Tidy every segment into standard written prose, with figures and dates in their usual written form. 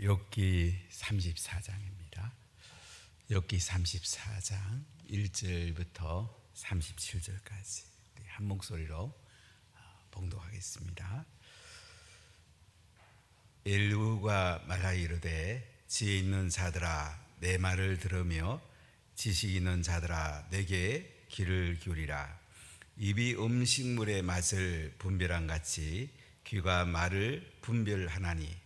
욥기 34장입니다. 욥기 34장 1절부터 37절까지 한 목소리로 봉독하겠습니다. 엘리후가 말하이르되 지혜 있는 자들아 내 말을 들으며 지식 있는 자들아 내게 귀를 기울이라. 입이 음식물의 맛을 분별한 같이 귀가 말을 분별하나니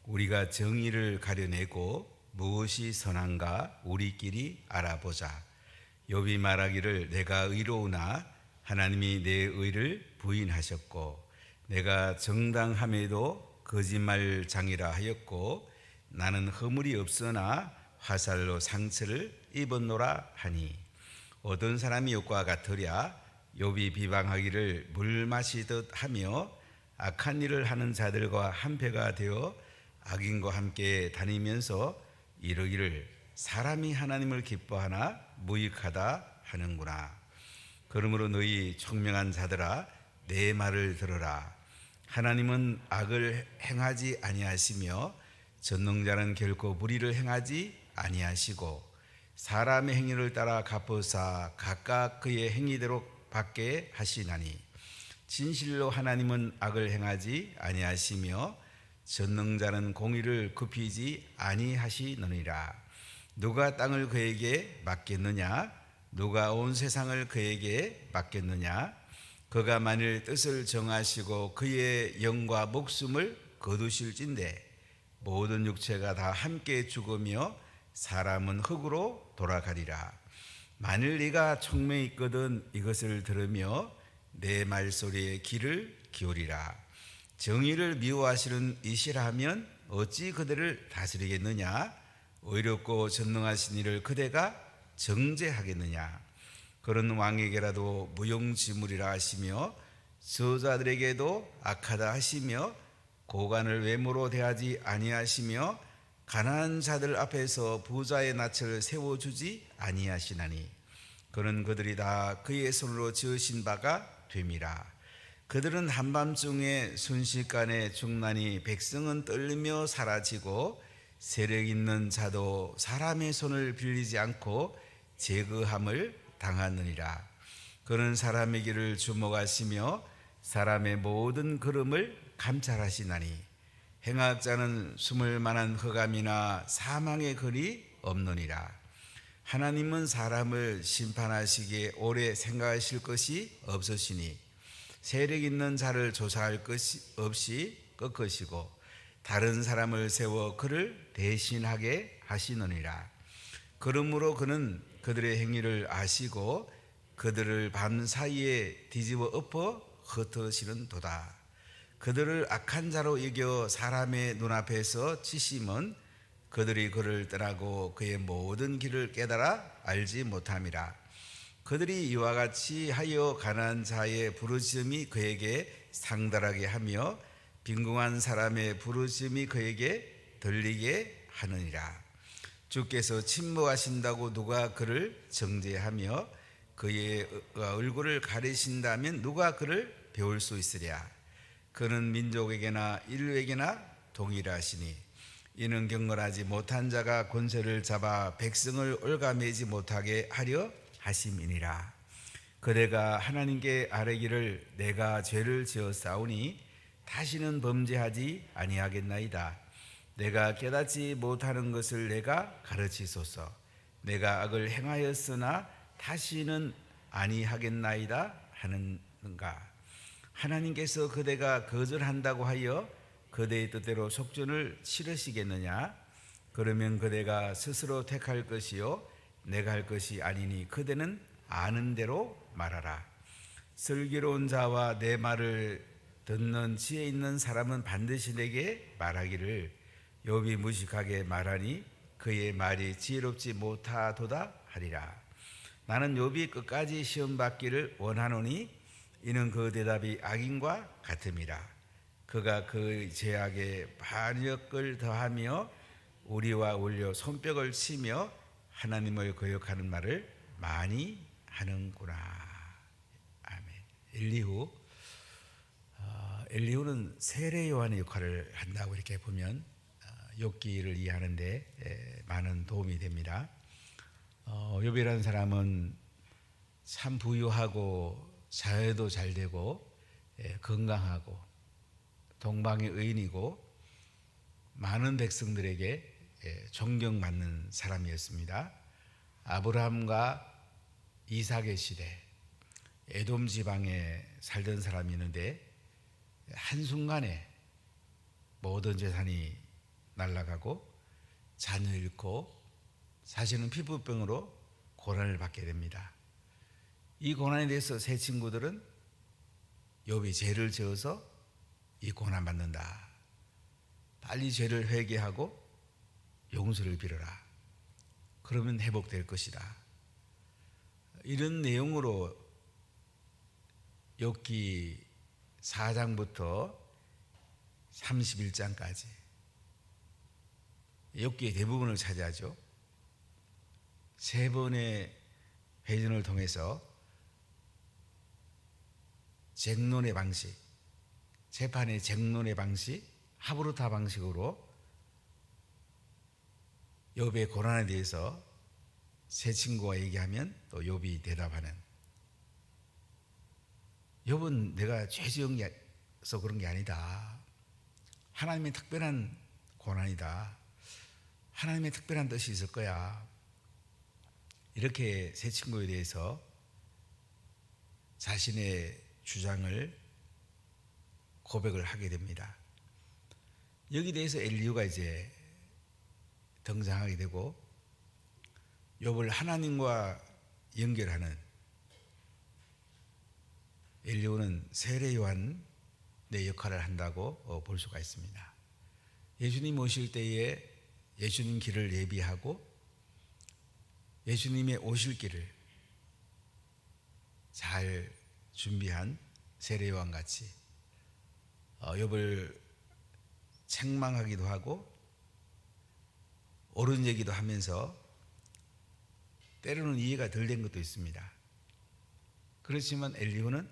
우리가 정의를 가려내고 무엇이 선한가 우리끼리 알아보자. 욥이 말하기를 내가 의로우나 하나님이 내 의를 부인하셨고 내가 정당함에도 거짓말장이라 하였고 나는 허물이 없으나 화살로 상처를 입었노라 하니 어떤 사람이 욥과 같으랴. 욥이 비방하기를 물 마시듯 하며 악한 일을 하는 자들과 한패가 되어 악인과 함께 다니면서 이르기를 사람이 하나님을 기뻐하나 무익하다 하는구나. 그러므로 너희 총명한 자들아 내 말을 들으라. 하나님은 악을 행하지 아니하시며 전능자는 결코 불의를 행하지 아니하시고 사람의 행위를 따라 갚으사 각각 그의 행위대로 받게 하시나니 진실로 하나님은 악을 행하지 아니하시며 전능자는 공의를 굽히지 아니하시느니라. 누가 땅을 그에게 맡겼느냐? 누가 온 세상을 그에게 맡겼느냐? 그가 만일 뜻을 정하시고 그의 영과 목숨을 거두실진대 모든 육체가 다 함께 죽으며 사람은 흙으로 돌아가리라. 만일 네가 총명이 있거든 이것을 들으며 내 말소리에 귀를 기울이라. 정의를 미워하시는 이시라 하면 어찌 그들을 다스리겠느냐? 의롭고 전능하신 이를 그대가 정죄하겠느냐? 그런 왕에게라도 무용지물이라 하시며 저자들에게도 악하다 하시며 고관을 외모로 대하지 아니하시며 가난한 자들 앞에서 부자의 낯을 세워주지 아니하시나니 그는 그들이 다 그의 손으로 지으신 바가 됨이라. 그들은 한밤중에 순식간에 죽나니 백성은 떨리며 사라지고 세력 있는 자도 사람의 손을 빌리지 않고 제거함을 당하느니라. 그는 사람의 길을 주목하시며 사람의 모든 걸음을 감찰하시나니 행악자는 숨을 만한 흑암이나 사망의 글이 없느니라. 하나님은 사람을 심판하시기에 오래 생각하실 것이 없으시니 세력 있는 자를 조사할 것이 없이 꺾으시고 다른 사람을 세워 그를 대신하게 하시느니라. 그러므로 그는 그들의 행위를 아시고 그들을 밤 사이에 뒤집어 엎어 흩으시는도다. 그들을 악한 자로 여겨 사람의 눈앞에서 치심은 그들이 그를 떠나고 그의 모든 길을 깨달아 알지 못함이라. 그들이 이와 같이 하여 가난한 자의 부르짖음이 그에게 상달하게 하며 빈궁한 사람의 부르짖음이 그에게 들리게 하느니라. 주께서 침묵하신다고 누가 그를 정죄하며 그의 얼굴을 가리신다면 누가 그를 배울 수 있으랴. 그는 민족에게나 인류에게나 동일하시니 이는 경건하지 못한 자가 권세를 잡아 백성을 올가매지 못하게 하려 하심이니라. 그대가 하나님께 아뢰기를 내가 죄를 지었사오니 다시는 범죄하지 아니하겠나이다. 내가 깨닫지 못하는 것을 내가 가르치소서. 내가 악을 행하였으나 다시는 아니하겠나이다 하는가. 하나님께서 그대가 거절한다고 하여 그대의 뜻대로 속전을 치르시겠느냐? 그러면 그대가 스스로 택할 것이요 내가 할 것이 아니니 그대는 아는 대로 말하라. 슬기로운 자와 내 말을 듣는 지혜 있는 사람은 반드시 내게 말하기를 욥이 무식하게 말하니 그의 말이 지혜롭지 못하도다 하리라. 나는 욥이 끝까지 시험 받기를 원하노니 이는 그 대답이 악인과 같음이라. 그가 그 죄악에 반역을 더하며 우리와 올려 손뼉을 치며 하나님을 거역하는 말을 많이 하는구나. 아멘. 엘리후는 세례 요한의 역할을 한다고 이렇게 보면 욥기를 이해하는데 많은 도움이 됩니다. 욥이라는 사람은 참 부유하고 사회도 잘 되고 건강하고 동방의 의인이고 많은 백성들에게 존경받는 사람이었습니다. 아브라함과 이삭의 시대 에돔 지방에 살던 사람이었는데 한순간에 모든 재산이 날아가고 자녀 잃고 사실은 피부병으로 고난을 받게 됩니다. 이 고난에 대해서 세 친구들은 욥이 죄를 지어서 이 고난 받는다. 빨리 죄를 회개하고 용서를 빌어라. 그러면 회복될 것이다. 이런 내용으로 욥기 4장부터 31장까지 욥기의 대부분을 차지하죠. 세 번의 회전을 통해서 쟁론의 방식, 재판의 쟁론의 방식, 하브루타 방식으로 욥의 고난에 대해서 세 친구가 얘기하면 또 욥이 대답하는. 욥은 내가 죄 지은 게서 그런 게 아니다. 하나님의 특별한 고난이다. 하나님의 특별한 뜻이 있을 거야. 이렇게 세 친구에 대해서 자신의 주장을 고백을 하게 됩니다. 여기 대해서 엘리후가 이제 등장하게 되고 욥을 하나님과 연결하는, 엘리후는 세례 요한의 역할을 한다고 볼 수가 있습니다. 예수님 오실 때에 예수님 길을 예비하고 예수님의 오실 길을 잘 준비한 세례 요한 같이 욥을 책망하기도 하고 옳은 얘기도 하면서 때로는 이해가 덜 된 것도 있습니다. 그렇지만 엘리후는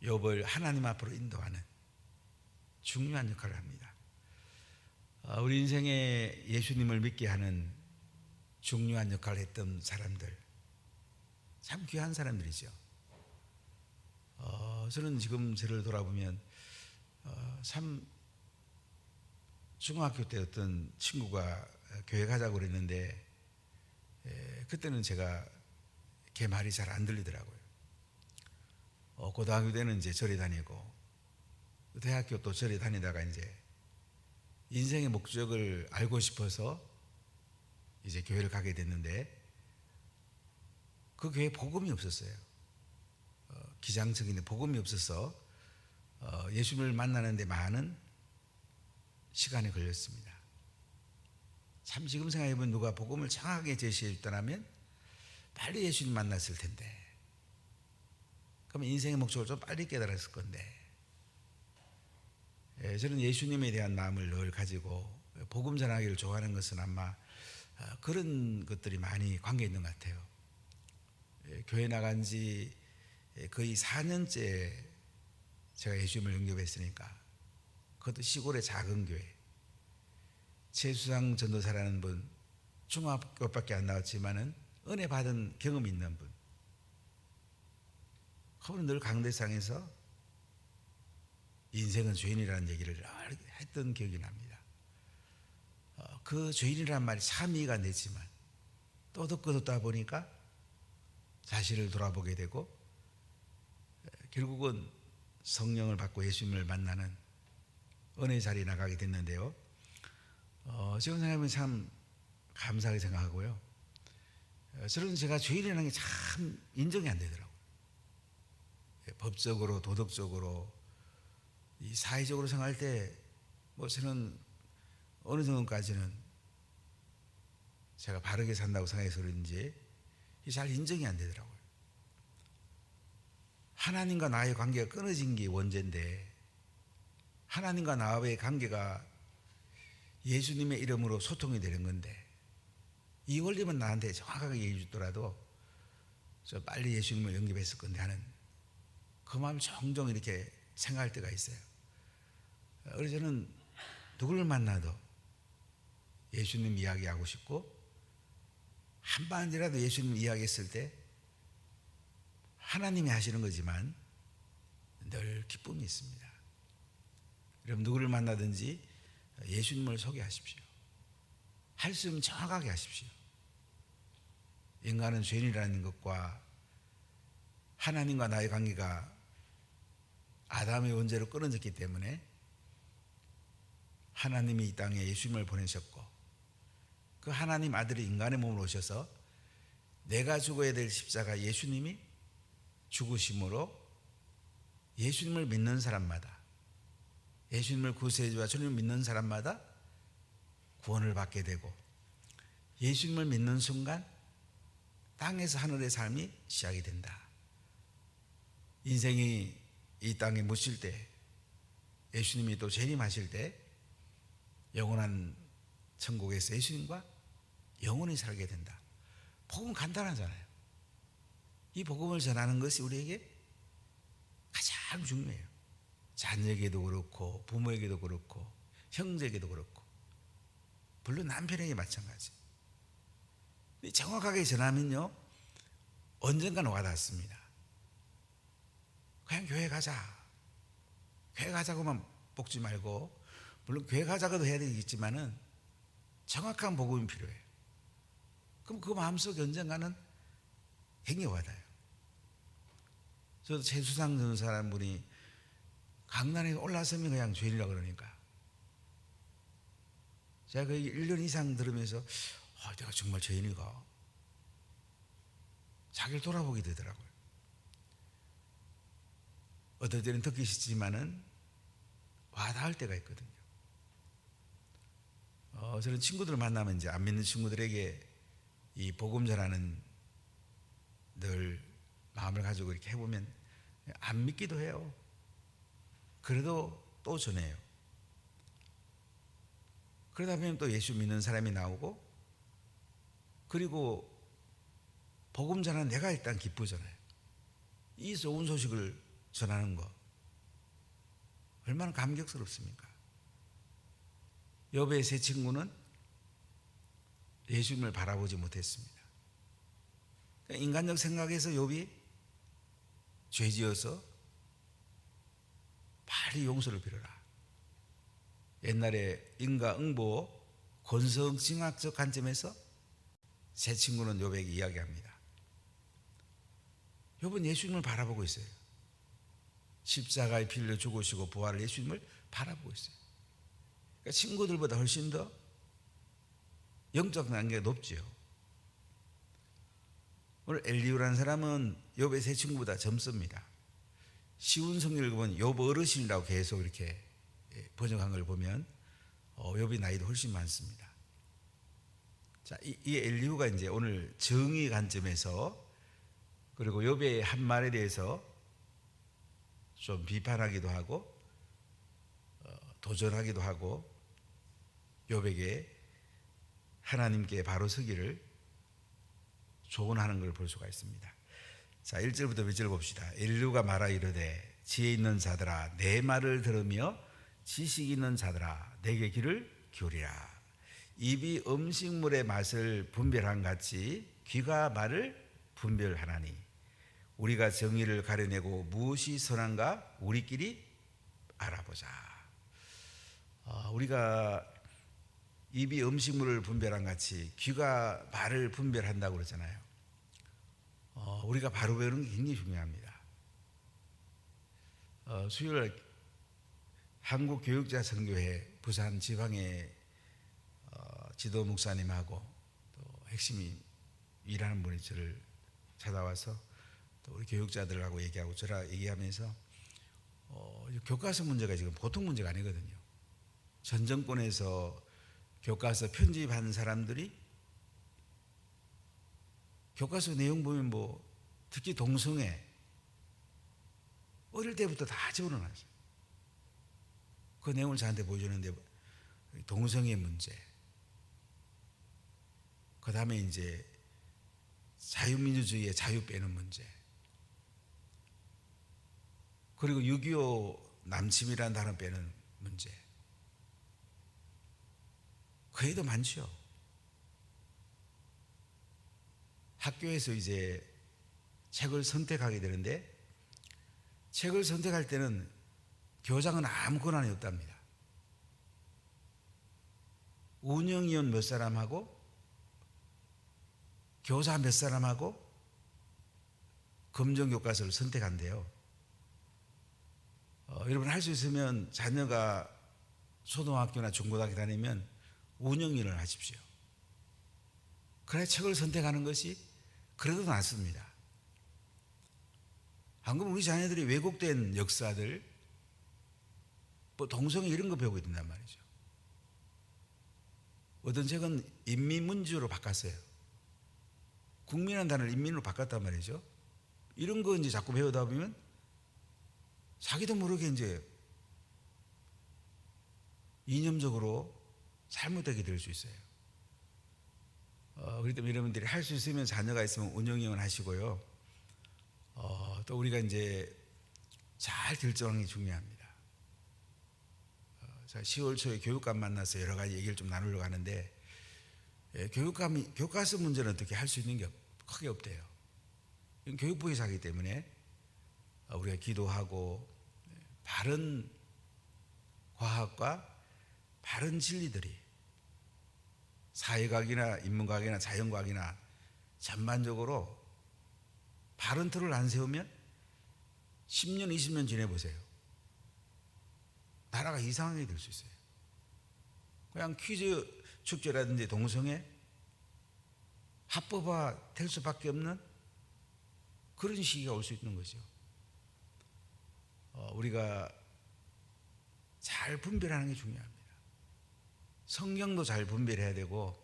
욥을 하나님 앞으로 인도하는 중요한 역할을 합니다. 우리 인생에 예수님을 믿게 하는 중요한 역할을 했던 사람들, 참 귀한 사람들이죠. 저는 지금 저를 돌아보면 참 중학교 때 어떤 친구가 교회 가자고 그랬는데 그때는 제가 걔 말이 잘 안 들리더라고요. 고등학교 때는 이제 절에 다니고 대학교 또 절에 다니다가 이제 인생의 목적을 알고 싶어서 이제 교회를 가게 됐는데 그 교회에 복음이 없었어요. 기장적인 복음이 없어서 예수님을 만나는데 많은 시간이 걸렸습니다. 참 지금 생각해보면 누가 복음을 정확하게 제시해 줬다면 빨리 예수님 만났을 텐데, 그러면 인생의 목적을 좀 빨리 깨달았을 건데, 저는 예수님에 대한 마음을 늘 가지고 복음 전하기를 좋아하는 것은 아마 그런 것들이 많이 관계 있는 것 같아요. 교회 나간 지 거의 4년째 제가 예수님을 영접했으니까, 그것도 시골의 작은 교회, 최수상 전도사라는 분, 중학교밖에 안 나왔지만은 은혜 받은 경험이 있는 분, 그분은 늘 강대상에서 인생은 죄인이라는 얘기를 했던 기억이 납니다. 그 죄인이라는 말이 참 이해가 안 됐지만 또 듣고 듣다 보니까 자신을 돌아보게 되고 결국은 성령을 받고 예수님을 만나는 은혜 자리에 나가게 됐는데요. 지금 생각하면 참 감사하게 생각하고요. 저는 제가 죄인이라는 게 참 인정이 안 되더라고요. 법적으로, 도덕적으로, 이 사회적으로 생각할 때 뭐 저는 어느 정도까지는 제가 바르게 산다고 생각해서 그런지 잘 인정이 안 되더라고요. 하나님과 나의 관계가 끊어진 게 원죄인데, 하나님과 나와의 관계가 예수님의 이름으로 소통이 되는 건데, 이 원리만 나한테 정확하게 얘기해 주더라도 저 빨리 예수님을 영접했을 건데 하는 그 마음을 종종 이렇게 생각할 때가 있어요. 그래서 저는 누구를 만나도 예수님 이야기하고 싶고, 한마디라도 예수님 이야기했을 때 하나님이 하시는 거지만 늘 기쁨이 있습니다. 여러분 누구를 만나든지 예수님을 소개하십시오. 할 수 있으면 정확하게 하십시오. 인간은 죄인이라는 것과 하나님과 나의 관계가 아담의 원죄로 끊어졌기 때문에 하나님이 이 땅에 예수님을 보내셨고, 그 하나님 아들이 인간의 몸으로 오셔서 내가 죽어야 될 십자가 예수님이 죽으심으로 예수님을 믿는 사람마다, 예수님을 구세주와 주님을 믿는 사람마다 구원을 받게 되고, 예수님을 믿는 순간 땅에서 하늘의 삶이 시작이 된다. 인생이 이 땅에 묻힐 때, 예수님이 또 재림하실 때 영원한 천국에서 예수님과 영원히 살게 된다. 복음은 간단하잖아요. 이 복음을 전하는 것이 우리에게 가장 중요해요. 자녀에게도 그렇고 부모에게도 그렇고 형제에게도 그렇고, 물론 남편에게 마찬가지. 정확하게 전하면요 언젠가는 와닿습니다. 그냥 교회 가자, 교회 가자고만 뽑지 말고, 물론 교회 가자고도 해야 되겠지만은 정확한 복음이 필요해요. 그럼 그 마음속에 언젠가는 굉장히 와닿아요. 저도 최수상 전사라는 분이 강단에 올라서면 그냥 죄인이라고 그러니까 제가 그 1년 이상 들으면서 내가 정말 죄인인가, 자기를 돌아보게 되더라고요. 어떨 때는 듣기 싫지만은 와닿을 때가 있거든요. 저는 친구들을 만나면 이제 안 믿는 친구들에게 이 복음 전하는 늘 마음을 가지고 이렇게 해보면 안 믿기도 해요. 그래도 또 전해요. 그러다 보면 또 예수 믿는 사람이 나오고, 그리고 복음 전하는 내가 일단 기쁘잖아요. 이 좋은 소식을 전하는 거 얼마나 감격스럽습니까? 욥의 세 친구는 예수님을 바라보지 못했습니다. 그러니까 인간적 생각에서 욥이 죄지어서 빨리 용서를 빌어라. 옛날에 인과응보 권성징악적 관점에서 세 친구는 욥에게 이야기합니다. 욥은 예수님을 바라보고 있어요. 십자가에 빌려 죽으시고 부활을 예수님을 바라보고 있어요. 그러니까 친구들보다 훨씬 더 영적 단계가 높지요. 오늘 엘리후라는 사람은 욥의 세 친구보다 젊습니다. 쉬운 성경을 보면 욥 어르신이라고 계속 이렇게 번역한 걸 보면 욥이 나이도 훨씬 많습니다. 자, 이 엘리후가 이제 오늘 정의 관점에서, 그리고 욥의 한 말에 대해서 좀 비판하기도 하고 도전하기도 하고, 욥에게 하나님께 바로 서기를 조언하는 걸 볼 수가 있습니다. 자, 1절부터 몇 절 봅시다. 엘리후가 말하 이르되 지혜 있는 자들아 내 말을 들으며 지식 있는 자들아 내게 귀를 기울이라. 입이 음식물의 맛을 분별한 같이 귀가 말을 분별하나니 우리가 정의를 가려내고 무엇이 선한가 우리끼리 알아보자. 우리가 입이 음식물을 분별한 같이 귀가 말을 분별한다고 그러잖아요. 우리가 바로 배우는 게 굉장히 중요합니다. 수요일 한국교육자선교회 부산 지방의 지도 목사님하고 또 핵심이 일하는 분이 저를 찾아와서 또 우리 교육자들하고 얘기하고 저랑 얘기하면서 교과서 문제가 지금 보통 문제가 아니거든요. 전 정권에서 교과서 편집한 사람들이 교과서 내용 보면 특히 동성애 어릴 때부터 다 집어넣어놨어요. 그 내용을 저한테 보여주는데 동성애 문제, 그 다음에 이제 자유민주주의의 자유 빼는 문제, 그리고 6.25 남침이라는 단어 빼는 문제, 그래도 많죠. 학교에서 이제 책을 선택하게 되는데 책을 선택할 때는 교장은 아무 권한이 없답니다. 운영위원 몇 사람하고 교사 몇 사람하고 검정교과서를 선택한대요. 여러분 할 수 있으면 자녀가 초등학교나 중고등학교 다니면 운영위원을 하십시오. 그래 책을 선택하는 것이 그래도 낫습니다. 안 그러면 우리 자녀들이 왜곡된 역사들, 뭐 동성애 이런 거 배우게 된단 말이죠. 어떤 책은 인민문주로 바꿨어요. 국민이라는 단어를 인민으로 바꿨단 말이죠. 이런 거 이제 자꾸 배우다 보면 자기도 모르게 이제 이념적으로 잘못되게 될 수 있어요. 그렇기 때문에 여러분들이 할 수 있으면 자녀가 있으면 운영위원 하시고요. 또 우리가 이제 잘 결정하는 게 중요합니다. 자, 10월 초에 교육감 만나서 여러 가지 얘기를 좀 나누려고 하는데 교육감이 교과서 문제는 어떻게 할 수 있는 게 크게 없대요. 교육부에서 하기 때문에 우리가 기도하고 바른 과학과 바른 진리들이 사회과학이나 인문과학이나 자연과학이나 전반적으로 바른 틀을 안 세우면 10년, 20년 지내보세요. 나라가 이상하게 될 수 있어요. 그냥 퀴즈 축제라든지 동성애 합법화 될 수밖에 없는 그런 시기가 올 수 있는 거죠. 우리가 잘 분별하는 게 중요합니다. 성경도 잘 분별해야 되고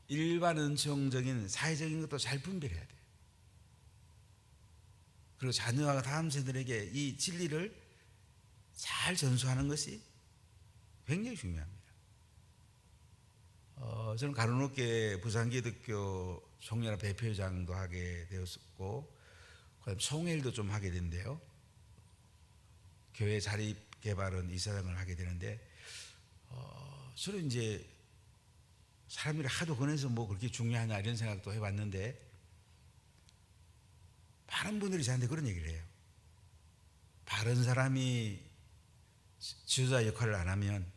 일반 은총적인 사회적인 것도 잘 분별해야 돼요. 그리고 자녀와 다음 세대들에게 이 진리를 잘 전수하는 것이 굉장히 중요합니다. 저는 가로놓게 부산기독교 총연합 대표회장도 하게 되었고 그다음 총회일도 좀 하게 된대요. 교회 자립 개발은 이사장을 하게 되는데 저는 이제 사람들이 하도 권해서 뭐 그렇게 중요하냐 이런 생각도 해봤는데 많은 분들이 저한테 그런 얘기를 해요. 바른 사람이 지도자 역할을 안 하면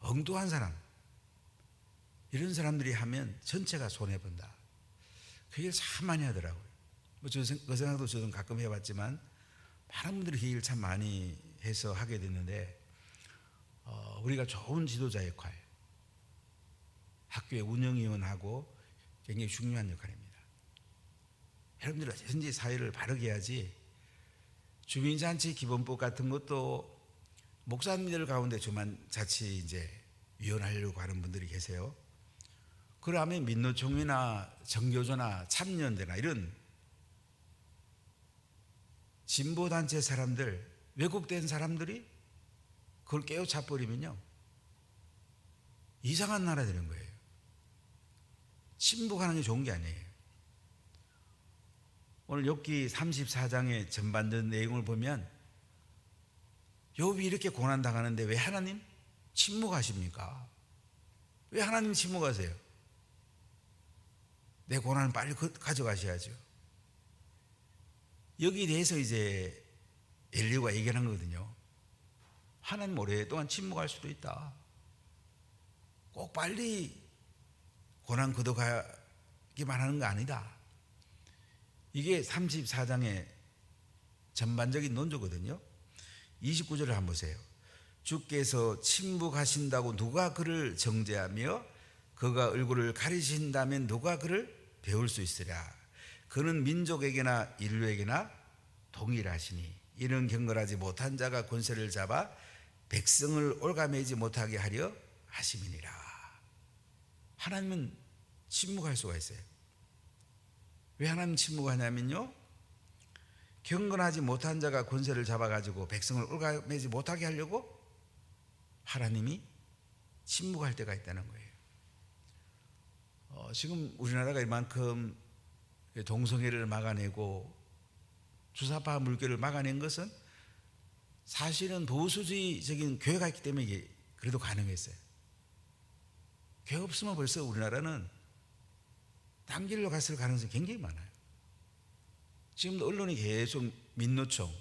엉뚱한 사람 이런 사람들이 하면 전체가 손해본다. 그 얘기를 참 많이 하더라고요. 그 생각도 저는 가끔 해봤지만 많은 분들이 그 얘기를 참 많이 해서 하게 됐는데 우리가 좋은 지도자 역할 학교의 운영위원하고 굉장히 중요한 역할입니다. 여러분들 현재 사회를 바르게 해야지 주민잔치 기본법 같은 것도 목사님들 가운데 주민자치 이제 위원하려고 하는 분들이 계세요. 그러면 민노총회나 정교조나 참여연대나 이런 진보단체 사람들 왜곡된 사람들이 그걸 깨우쳐 버리면요 이상한 나라 되는 거예요. 침묵하는 게 좋은 게 아니에요. 오늘 욥기 34장의 전반전 내용을 보면 욥이 이렇게 고난당하는데 왜 하나님 침묵하십니까? 왜 하나님 침묵하세요? 내 고난을 빨리 가져가셔야죠. 여기에 대해서 이제 엘리야가 얘기하는 거거든요. 하나님 오랫동안 침묵할 수도 있다. 꼭 빨리 고난 걷어가기만 하는 거 아니다. 이게 34장의 전반적인 논조거든요. 29절을 한번 보세요. 주께서 침묵하신다고 누가 그를 정죄하며 그가 얼굴을 가리신다면 누가 그를 배울 수 있으랴. 그는 민족에게나 인류에게나 동일하시니 이는 경건하지 못한 자가 권세를 잡아 백성을 올가매지 못하게 하려 하심이니라. 하나님은 침묵할 수가 있어요. 왜 하나님 침묵하냐면요 경건하지 못한 자가 권세를 잡아가지고 백성을 올가매지 못하게 하려고 하나님이 침묵할 때가 있다는 거예요. 지금 우리나라가 이만큼 동성애를 막아내고 주사파 물결을 막아낸 것은 사실은 보수주의적인 교회가 있기 때문에 이게 그래도 가능했어요. 교회 없으면 벌써 우리나라는 딴 길로 갔을 가능성이 굉장히 많아요. 지금도 언론이 계속 민노총,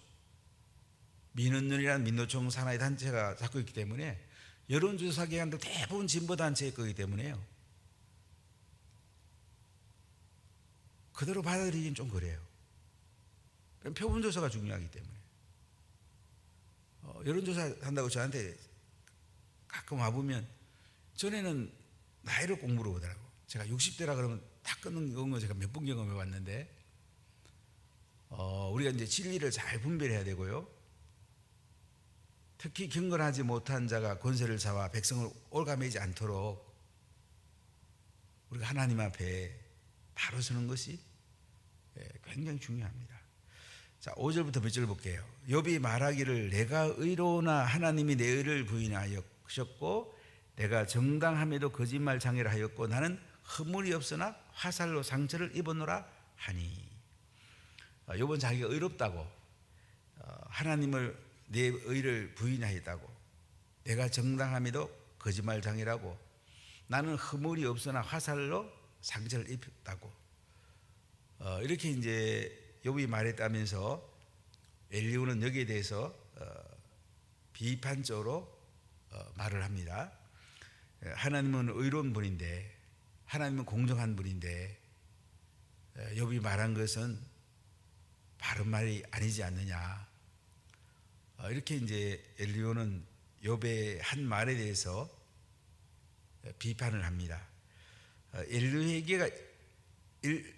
민원연이라는 민노총 산하의 단체가 잡고 있기 때문에 여론조사 기관도 대부분 진보 단체의 거기 때문에요. 그대로 받아들이긴 좀 그래요. 표본조사가 중요하기 때문에. 여론조사 한다고 저한테 가끔 와보면 전에는 나이를 공부로 보더라고. 제가 60대라 그러면 다 끊는 경우 제가 몇 번 경험해 봤는데 우리가 이제 진리를 잘 분별해야 되고요. 특히 경건하지 못한 자가 권세를 잡아 백성을 올가매지 않도록 우리가 하나님 앞에 바로 서는 것이 굉장히 중요합니다. 자, 5절부터 몇 절 볼게요. 욥이 말하기를 내가 의로우나 하나님이 내 의를 부인하셨고 내가 정당함에도 거짓말 장애를 하였고 나는 허물이 없으나 화살로 상처를 입었노라 하니. 욥은 자기가 의롭다고 하나님을 내 의를 부인하였다고 내가 정당함에도 거짓말 장애라고 나는 허물이 없으나 화살로 상처를 입혔다고 이렇게 이제 욥이 말했다면서 엘리후는 여기에 대해서 비판적으로 말을 합니다. 하나님은 의로운 분인데 하나님은 공정한 분인데 욥이 말한 것은 바른 말이 아니지 않느냐. 이렇게 이제 엘리후는 욥의 한 말에 대해서 비판을 합니다. 엘리후에게가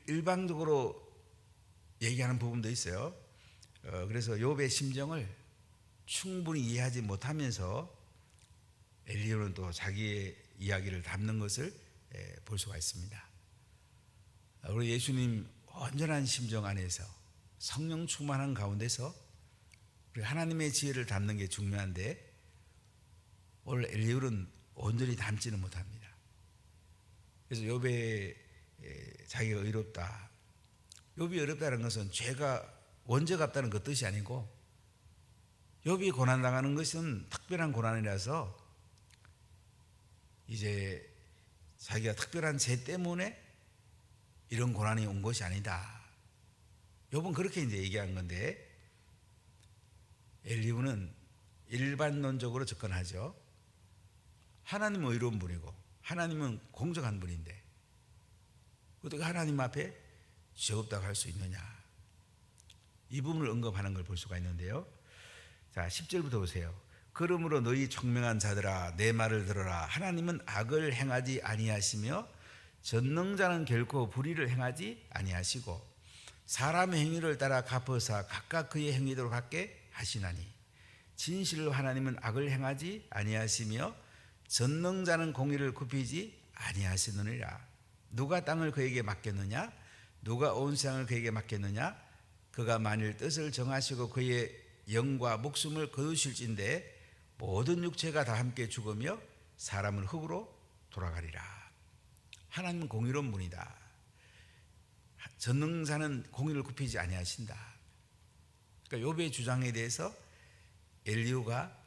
일방적으로 얘기하는 부분도 있어요. 그래서 욥의 심정을 충분히 이해하지 못하면서 엘리후는 또 자기의 이야기를 담는 것을 볼 수가 있습니다. 우리 예수님 온전한 심정 안에서 성령 충만한 가운데서 우리 하나님의 지혜를 담는 게 중요한데 오늘 엘리후는 온전히 담지는 못합니다. 그래서 욥의 자기가 의롭다. 욥이 어렵다는 것은 죄가 원죄가 없다는 그 뜻이 아니고 욥이 고난당하는 것은 특별한 고난이라서 이제 자기가 특별한 죄 때문에 이런 고난이 온 것이 아니다. 욥은 그렇게 이제 얘기한 건데 엘리후는 일반론적으로 접근하죠. 하나님은 의로운 분이고 하나님은 공정한 분인데 어떻게 하나님 앞에 죄 없다고 할 수 있느냐. 이 부분을 언급하는 걸 볼 수가 있는데요. 자, 10절부터 보세요. 그러므로 너희 총명한 자들아 내 말을 들어라. 하나님은 악을 행하지 아니하시며 전능자는 결코 불의를 행하지 아니하시고 사람의 행위를 따라 갚으사 각각 그의 행위대로 갚게 하시나니 진실로 하나님은 악을 행하지 아니하시며 전능자는 공의를 굽히지 아니하시느니라. 누가 땅을 그에게 맡겼느냐? 누가 온 세상을 그에게 맡겼느냐? 그가 만일 뜻을 정하시고 그의 영과 목숨을 거두실진데 모든 육체가 다 함께 죽으며 사람은 흙으로 돌아가리라. 하나님은 공의로운 분이다. 전능자는 공의를 굽히지 아니하신다. 그러니까 욥의 주장에 대해서 엘리후가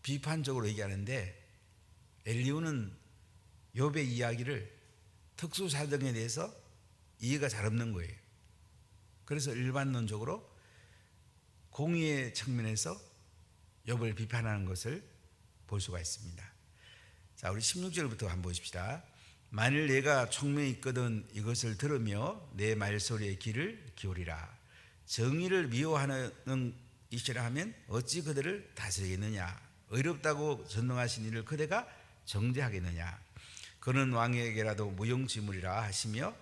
비판적으로 얘기하는데 엘리후는 욥의 이야기를 특수 사정에 대해서 이해가 잘 없는 거예요. 그래서 일반론적으로 공의의 측면에서 욥을 비판하는 것을 볼 수가 있습니다. 자, 우리 16절부터 한번 보십시다. 만일 내가 총명이 있거든 이것을 들으며 내 말소리에 귀를 기울이라. 정의를 미워하는 이시라 하면 어찌 그들을 다스리겠느냐. 의롭다고 전능하신 이를 그대가 정죄하겠느냐. 그는 왕에게라도 무용지물이라 하시며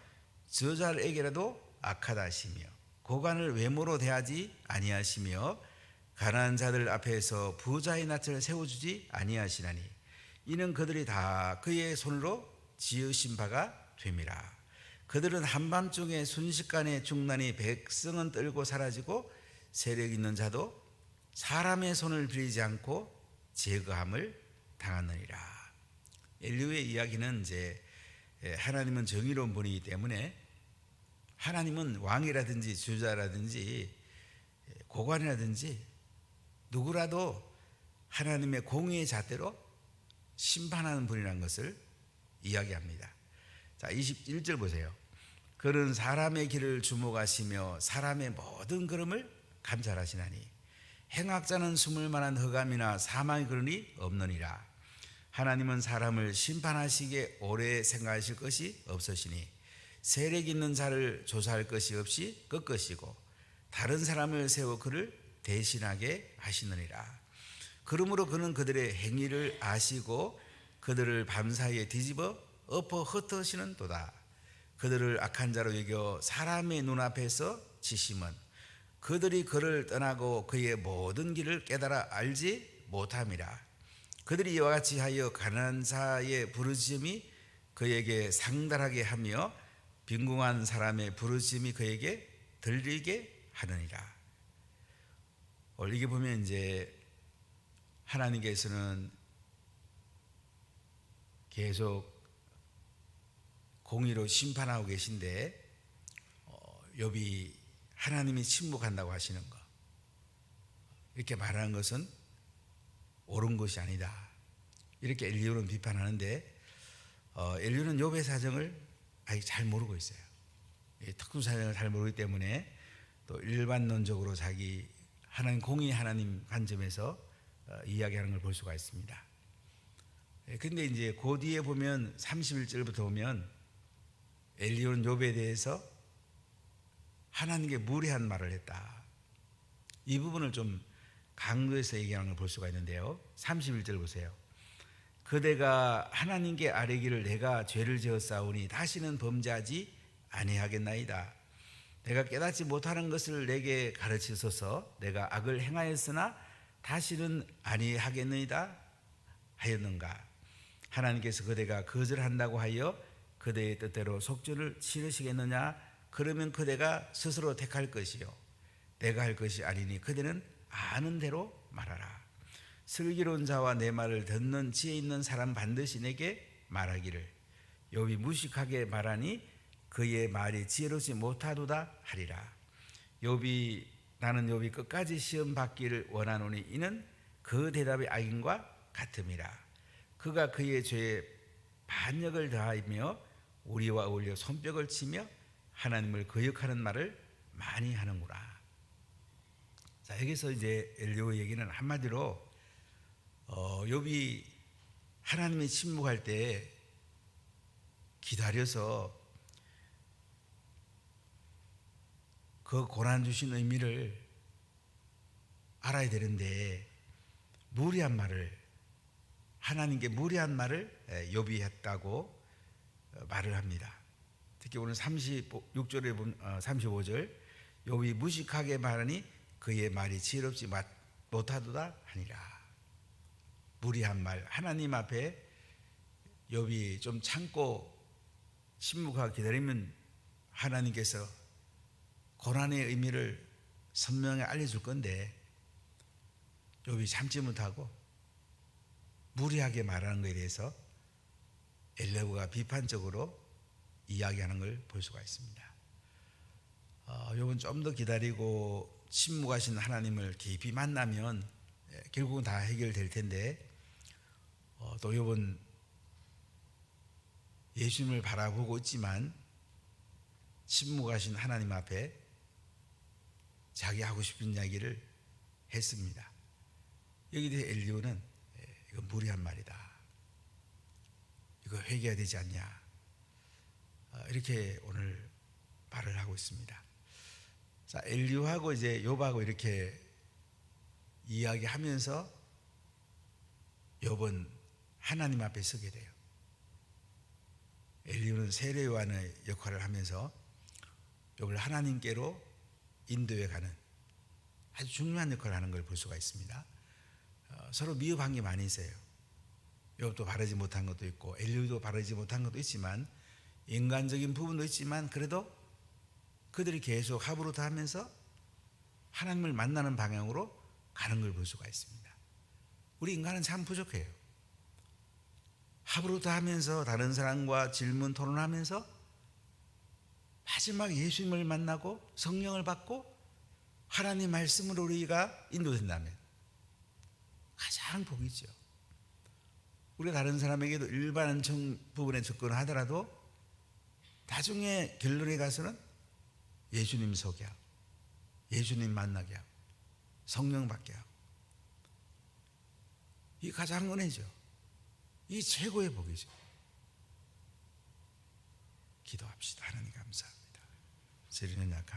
저자에게라도 악하다 하시며 고관을 외모로 대하지 아니하시며 가난한 자들 앞에서 부자의 낯을 세워주지 아니하시나니 이는 그들이 다 그의 손으로 지으신 바가 됨이라. 그들은 한밤중에 순식간에 중난이 백성은 떨고 사라지고 세력 있는 자도 사람의 손을 빌리지 않고 제거함을 당하느니라. 엘리후의 이야기는 이제 하나님은 정의로운 분이기 때문에 하나님은 왕이라든지 주자라든지 고관이라든지 누구라도 하나님의 공의의 잣대로 심판하는 분이라는 것을 이야기합니다. 자, 21절 보세요. 그는 사람의 길을 주목하시며 사람의 모든 걸음을 감찰하시나니 행악자는 숨을 만한 흑암이나 사망의 그런이 없느니라. 하나님은 사람을 심판하시기에 오래 생각하실 것이 없으시니 세력 있는 자를 조사할 것이 없이 그 것이고 다른 사람을 세워 그를 대신하게 하시느니라. 그러므로 그는 그들의 행위를 아시고 그들을 밤사이에 뒤집어 엎어 흩으시는 도다. 그들을 악한 자로 여겨 사람의 눈앞에서 치심은 그들이 그를 떠나고 그의 모든 길을 깨달아 알지 못함이라. 그들이 이와 같이 하여 가난한 자의 부르짖음이 그에게 상달하게 하며 빈궁한 사람의 부르짖음이 그에게 들리게 하느니라. 이게 보면 이제 하나님께서는 계속 공의로 심판하고 계신데 욥이 하나님이 침묵한다고 하시는 것, 이렇게 말하는 것은 옳은 것이 아니다, 이렇게 엘리후는 비판하는데 엘리후는 욥의 사정을 아직 잘 모르고 있어요. 특수 사정을 잘 모르기 때문에 또 일반론적으로 자기 하나님 공의 하나님 관점에서 이야기하는 걸 볼 수가 있습니다. 근데 이제 그 뒤에 보면 31절부터 보면 엘리후는 욥에 대해서 하나님께 무례한 말을 했다. 이 부분을 좀 강조해서 얘기하는 걸 볼 수가 있는데요. 31절 보세요. 그대가 하나님께 아뢰기를 내가 죄를 지었사오니 다시는 범죄하지 아니하겠나이다. 내가 깨닫지 못하는 것을 내게 가르치소서. 내가 악을 행하였으나 다시는 아니하겠나이다 하였는가. 하나님께서 그대가 거절한다고 하여 그대의 뜻대로 속죄를 치르시겠느냐. 그러면 그대가 스스로 택할 것이요 내가 할 것이 아니니 그대는 아는 대로 말하라. 슬기로운 자와 내 말을 듣는 지혜 있는 사람 반드시 내게 말하기를 욥이 무식하게 말하니 그의 말이 지혜롭지 못하도다 하리라. 나는 욥이 끝까지 시험 받기를 원하노니 이는 그 대답이 악인과 같음이라. 그가 그의 죄에 반역을 다하며 우리와 어울려 손뼉을 치며 하나님을 거역하는 말을 많이 하는구나. 자, 여기서 이제 엘리후 얘기는 한마디로 욥이 하나님이 침묵할 때 기다려서 그 고난 주신 의미를 알아야 되는데 무리한 말을, 하나님께 무리한 말을 욥이 했다고 말을 합니다. 특히 오늘 36절에 보면 35절 욥이 무식하게 말하니 그의 말이 지혜롭지 못하도다 하니라. 무리한 말, 하나님 앞에 욥이 좀 참고 침묵하고 기다리면 하나님께서 고난의 의미를 선명히 알려줄 건데 욥이 참지 못하고 무리하게 말하는 것에 대해서 엘리후가 비판적으로 이야기하는 걸 볼 수가 있습니다. 욥은 좀 더 기다리고 침묵하신 하나님을 깊이 만나면 결국은 다 해결될 텐데 또 욥은 예수님을 바라보고 있지만 침묵하신 하나님 앞에 자기 하고 싶은 이야기를 했습니다. 여기에 대해 엘리후는 이거 무리한 말이다, 이거 회개해야 되지 않냐, 이렇게 오늘 말을 하고 있습니다. 자, 엘리후하고 이제 욥하고 이렇게 이야기하면서 욥은 하나님 앞에 서게 돼요. 엘리후는 세례 요한의 역할을 하면서 욥을 하나님께로 인도해 가는 아주 중요한 역할을 하는 걸 볼 수가 있습니다. 서로 미흡한 게 많이 있어요. 욥도 바르지 못한 것도 있고 엘리후도 바르지 못한 것도 있지만 인간적인 부분도 있지만 그래도 그들이 계속 합으로다 하면서 하나님을 만나는 방향으로 가는 걸 볼 수가 있습니다. 우리 인간은 참 부족해요. 합으로다 하면서 다른 사람과 질문 토론하면서 마지막 예수님을 만나고 성령을 받고 하나님 말씀으로 우리가 인도된다면 가장 복이죠. 우리가 다른 사람에게도 일반 부분에 접근을 하더라도 나중에 결론에 가서는 예수님 소개하고 예수님 만나게 하고 성령 받게 하고, 이 가장 은혜죠. 이 최고의 복이죠. 기도합시다. 하나님 감사합니다. 저희는 약합니다.